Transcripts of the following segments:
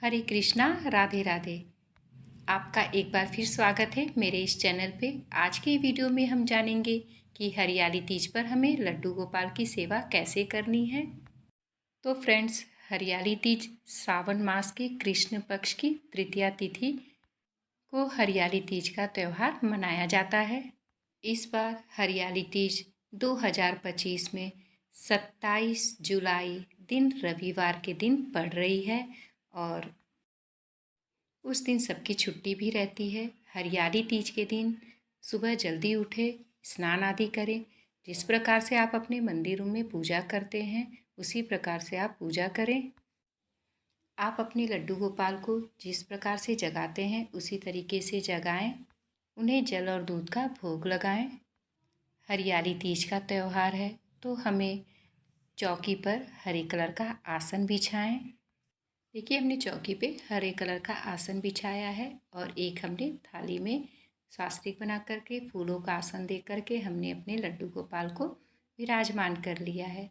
हरे कृष्णा, राधे राधे। आपका एक बार फिर स्वागत है मेरे इस चैनल पे। आज की वीडियो में हम जानेंगे कि हरियाली तीज पर हमें लड्डू गोपाल की सेवा कैसे करनी है। तो फ्रेंड्स, हरियाली तीज सावन मास के कृष्ण पक्ष की तृतीया तिथि को हरियाली तीज का त्यौहार मनाया जाता है। इस बार हरियाली तीज 2025 में 27 जुलाई दिन रविवार के दिन पड़ रही है और उस दिन सबकी छुट्टी भी रहती है। हरियाली तीज के दिन सुबह जल्दी उठे, स्नान आदि करें। जिस प्रकार से आप अपने मंदिरों में पूजा करते हैं उसी प्रकार से आप पूजा करें। आप अपने लड्डू गोपाल को जिस प्रकार से जगाते हैं उसी तरीके से जगाएं। उन्हें जल और दूध का भोग लगाएं। हरियाली तीज का त्यौहार है तो हमें चौकी पर हरे कलर का आसन बिछाएं। देखिए, हमने चौकी पे हरे कलर का आसन बिछाया है और एक हमने थाली में स्वास्तिक बना करके फूलों का आसन दे करके हमने अपने लड्डू गोपाल को विराजमान कर लिया है।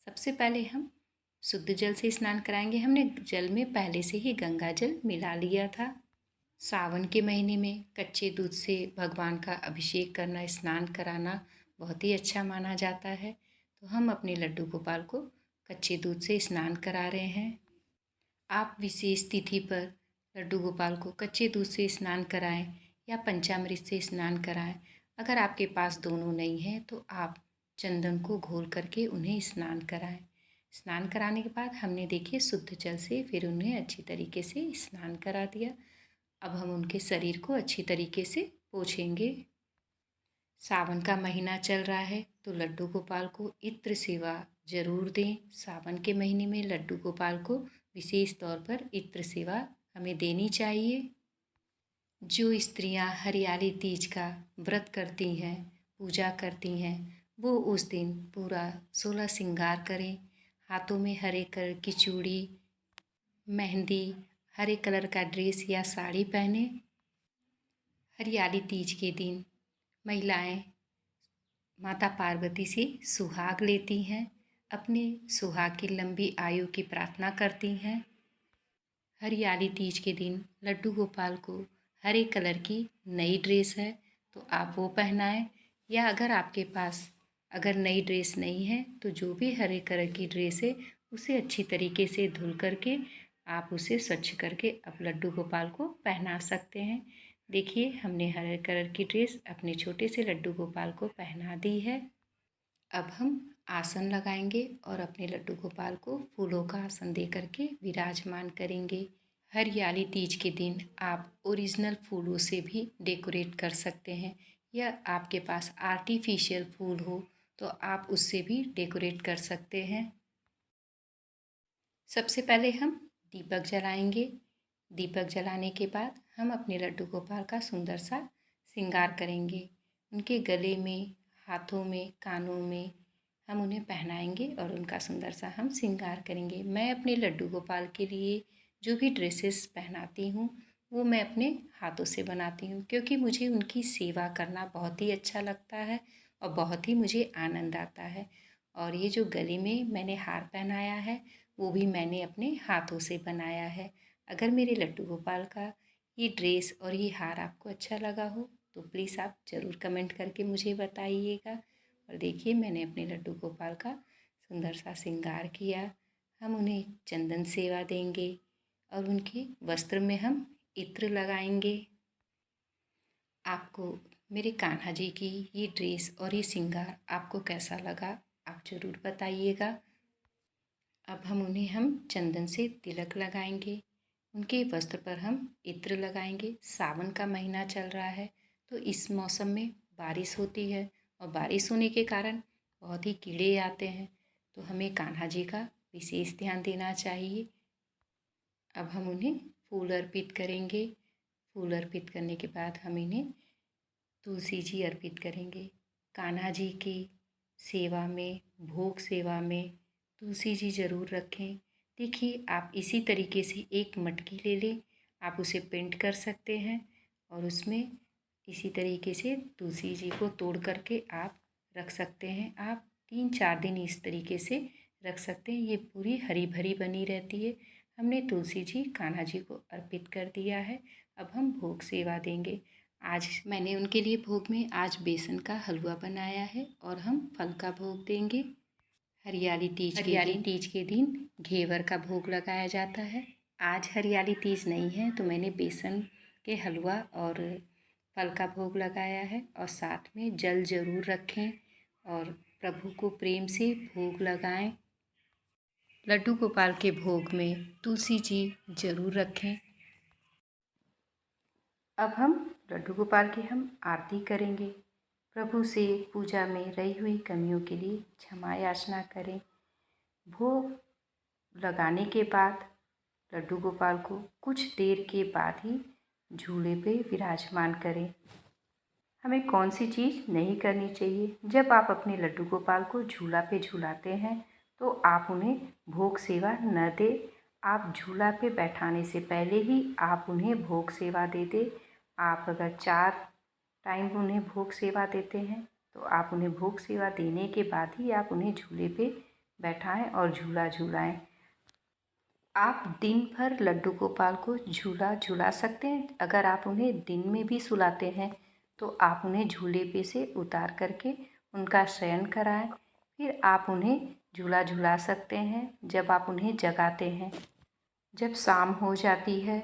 सबसे पहले हम शुद्ध जल से स्नान कराएंगे। हमने जल में पहले से ही गंगा जल मिला लिया था। सावन के महीने में कच्चे दूध से भगवान का अभिषेक करना, स्नान कराना बहुत ही अच्छा माना जाता है। तो हम अपने लड्डू गोपाल को कच्चे दूध से स्नान करा रहे हैं। आप विशेष तिथि पर लड्डू गोपाल को कच्चे दूध से स्नान कराएं या पंचामृत से स्नान कराएं। अगर आपके पास दोनों नहीं है तो आप चंदन को घोल करके उन्हें स्नान कराएं। स्नान कराने के बाद हमने देखिए शुद्ध जल से फिर उन्हें अच्छी तरीके से स्नान करा दिया। अब हम उनके शरीर को अच्छी तरीके से पोंछेंगे। सावन का महीना चल रहा है तो लड्डू गोपाल को इत्र सेवा जरूर दें। सावन के महीने में लड्डू गोपाल को विशेष तौर पर इत्र सेवा हमें देनी चाहिए। जो स्त्रियां हरियाली तीज का व्रत करती हैं, पूजा करती हैं, वो उस दिन पूरा 16 श्रृंगार करें। हाथों में हरे कलर की चूड़ी, मेहंदी, हरे कलर का ड्रेस या साड़ी पहने। हरियाली तीज के दिन महिलाएं माता पार्वती से सुहाग लेती हैं, अपने सुहाग की लंबी आयु की प्रार्थना करती हैं। हरियाली तीज के दिन लड्डू गोपाल को हरे कलर की नई ड्रेस है तो आप वो पहनाएं, या अगर आपके पास अगर नई ड्रेस नहीं है तो जो भी हरे कलर की ड्रेस है उसे अच्छी तरीके से धुल करके आप उसे स्वच्छ करके अब लड्डू गोपाल को पहना सकते हैं। देखिए, हमने हरे कलर की ड्रेस अपने छोटे से लड्डू गोपाल को पहना दी है। अब हम आसन लगाएंगे और अपने लड्डू गोपाल को फूलों का आसन दे करके विराजमान करेंगे। हरियाली तीज के दिन आप ओरिजिनल फूलों से भी डेकोरेट कर सकते हैं, या आपके पास आर्टिफिशियल फूल हो तो आप उससे भी डेकोरेट कर सकते हैं। सबसे पहले हम दीपक जलाएंगे। दीपक जलाने के बाद हम अपने लड्डू गोपाल का सुंदर सा श्रृंगार करेंगे। उनके गले में, हाथों में, कानों में हम उन्हें पहनाएंगे और उनका सुंदर सा हम श्रृंगार करेंगे। मैं अपने लड्डू गोपाल के लिए जो भी ड्रेसेस पहनाती हूँ वो मैं अपने हाथों से बनाती हूँ, क्योंकि मुझे उनकी सेवा करना बहुत ही अच्छा लगता है और बहुत ही मुझे आनंद आता है। और ये जो गले में मैंने हार पहनाया है वो भी मैंने अपने हाथों से बनाया है। अगर मेरे लड्डू गोपाल का ये ड्रेस और ये हार आपको अच्छा लगा हो तो प्लीज़ आप ज़रूर कमेंट करके मुझे बताइएगा। और देखिए, मैंने अपने लड्डू गोपाल का सुंदर सा श्रृंगार किया। हम उन्हें चंदन सेवा देंगे और उनके वस्त्र में हम इत्र लगाएंगे। आपको मेरे कान्हा जी की ये ड्रेस और ये श्रृंगार आपको कैसा लगा, आप ज़रूर बताइएगा। अब हम चंदन से तिलक लगाएंगे। उनके वस्त्र पर हम इत्र लगाएंगे। सावन का महीना चल रहा है तो इस मौसम में बारिश होती है और बारिश होने के कारण बहुत ही कीड़े आते हैं, तो हमें कान्हा जी का विशेष ध्यान देना चाहिए। अब हम उन्हें फूल अर्पित करेंगे। फूल अर्पित करने के बाद हम इन्हें तुलसी जी अर्पित करेंगे। कान्हा जी की सेवा में, भोग सेवा में तुलसी जी ज़रूर रखें। देखिए, आप इसी तरीके से एक मटकी ले लें, आप उसे पेंट कर सकते हैं और उसमें इसी तरीके से तुलसी जी को तोड़ करके आप रख सकते हैं। आप 3-4 दिन इस तरीके से रख सकते हैं, ये पूरी हरी भरी बनी रहती है। हमने तुलसी जी कान्हा जी को अर्पित कर दिया है। अब हम भोग सेवा देंगे। आज मैंने उनके लिए भोग में आज बेसन का हलवा बनाया है और हम फल का भोग देंगे। हरियाली तीज के दिन घेवर का भोग लगाया जाता है। आज हरियाली तीज नहीं है तो मैंने बेसन के हलवा और फल का भोग लगाया है। और साथ में जल ज़रूर रखें और प्रभु को प्रेम से भोग लगाएं। लड्डू गोपाल के भोग में तुलसी जी ज़रूर रखें। अब हम लड्डू गोपाल की हम आरती करेंगे। प्रभु से पूजा में रही हुई कमियों के लिए क्षमा याचना करें। भोग लगाने के बाद लड्डू गोपाल को कुछ देर के बाद ही झूले पे विराजमान करें। हमें कौन सी चीज़ नहीं करनी चाहिए? जब आप अपने लड्डू गोपाल को झूला पे झूलाते हैं तो आप उन्हें भोग सेवा न दें। आप झूला पे बैठाने से पहले ही आप उन्हें भोग सेवा दे दें। आप अगर 4 टाइम उन्हें भोग सेवा देते हैं तो आप उन्हें भोग सेवा देने के बाद ही आप उन्हें झूले पे बैठाएं और झूला झूलाएं। आप दिन भर लड्डू गोपाल को झूला झूला सकते हैं। अगर आप उन्हें दिन में भी सुलाते हैं तो आप उन्हें झूले पे से उतार करके उनका शयन कराएं। फिर आप उन्हें झूला झूला सकते हैं जब आप उन्हें जगाते हैं। जब शाम हो जाती है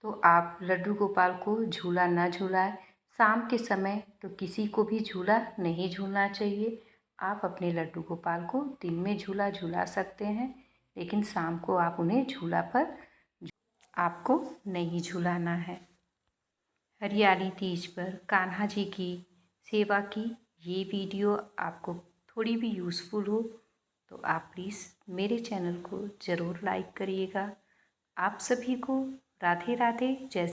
तो आप लड्डू गोपाल को झूला न झूलाएं। शाम के समय तो किसी को भी झूला नहीं झूलना चाहिए। आप अपने लड्डू गोपाल को दिन में झूला झूला सकते हैं लेकिन शाम को आप उन्हें झूला पर आपको नहीं झूलाना है। हरियाली तीज पर कान्हा जी की सेवा की ये वीडियो आपको थोड़ी भी यूज़फुल हो तो आप प्लीज़ मेरे चैनल को ज़रूर लाइक करिएगा। आप सभी को राधे राधे। जय